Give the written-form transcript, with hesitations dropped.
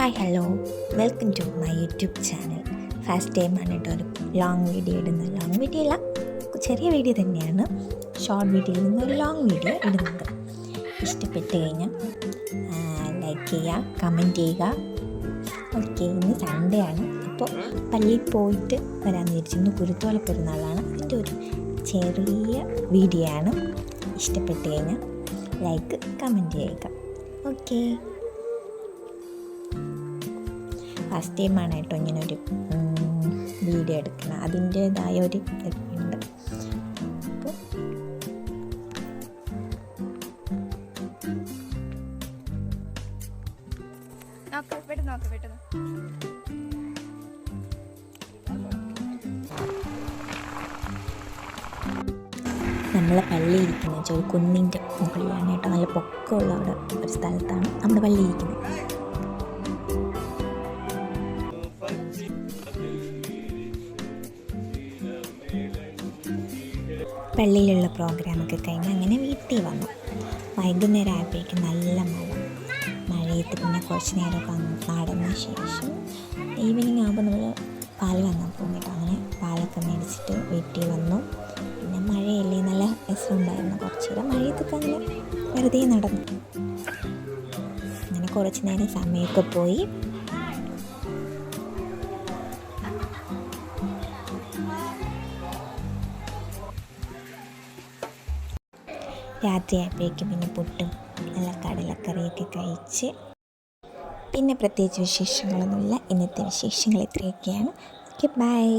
Hi hello, welcome to my YouTube channel. First ടൈമാണ് കേട്ടോ ഒരു ലോങ് വീഡിയോ ഇടുന്നത്. ലോങ് വീഡിയോ അല്ല, ചെറിയ വീഡിയോ തന്നെയാണ്. ഷോർട്ട് വീഡിയോയിൽ നിന്ന് ഒരു ലോങ് വീഡിയോ ഇടുന്നത്. ഇഷ്ടപ്പെട്ട് കഴിഞ്ഞാൽ ലൈക്ക് ചെയ്യുക, കമൻറ്റ് ചെയ്യുക. ഓക്കെ, ഇന്ന് സൺഡേ ആണ്. അപ്പോൾ പള്ളിയിൽ പോയിട്ട് വരാമെന്ന് വിചാരിച്ചിരുന്നു. കുരുത്തോല പെരുന്നാളാണ്. അതിൻ്റെ ഒരു ചെറിയ വീഡിയോ ആണ്. ഇഷ്ടപ്പെട്ട് കഴിഞ്ഞാൽ ലൈക്ക്, കമൻറ്റ് ചെയ്യുക. ഓക്കെ, ഫസ്റ്റ് ടൈമാണ് കേട്ടോ ഇങ്ങനൊരു വീഡിയോ എടുക്കണം. അതിൻ്റേതായ ഒരു ഇതുണ്ട്. നമ്മളെ പള്ളി ഇരിക്കുന്നത് വെച്ചാൽ ഒരു കുന്നിൻ്റെ മുകളിലാണ് കേട്ടോ. നല്ല പൊക്കമുള്ള അവിടെ ഒരു സ്ഥലത്താണ് നമ്മുടെ പള്ളി ഇരിക്കുന്നത്. പള്ളിയിലുള്ള പ്രോഗ്രാമൊക്കെ കഴിഞ്ഞ് അങ്ങനെ വീട്ടിൽ വന്നു. വൈകുന്നേരം ആയപ്പോഴേക്കും നല്ല മഴയത്ത് പിന്നെ കുറച്ച് നേരമൊക്കെ നടന്ന ശേഷം ഈവനിങ് ആകുമ്പോൾ നമ്മൾ പാൽ വാങ്ങാൻ പോകും കേട്ടോ. അങ്ങനെ പാലൊക്കെ മേടിച്ചിട്ട് വീട്ടിൽ വന്നു. പിന്നെ മഴയല്ലേ, നല്ല രസമുണ്ടായിരുന്നു. കുറച്ച് നേരം മഴയത്തൊക്കെ അങ്ങനെ വെറുതെ നടന്നു. അങ്ങനെ കുറച്ച് നേരം സമയമൊക്കെ പോയി. രാത്രിയായപ്പോഴേക്കും പിന്നെ പുട്ടും നല്ല കടലക്കറിയൊക്കെ കഴിച്ച്. പിന്നെ പ്രത്യേകിച്ച് വിശേഷങ്ങളൊന്നുമില്ല. ഇന്നത്തെ വിശേഷങ്ങൾ ഇത്രയൊക്കെയാണ്. Okay, by.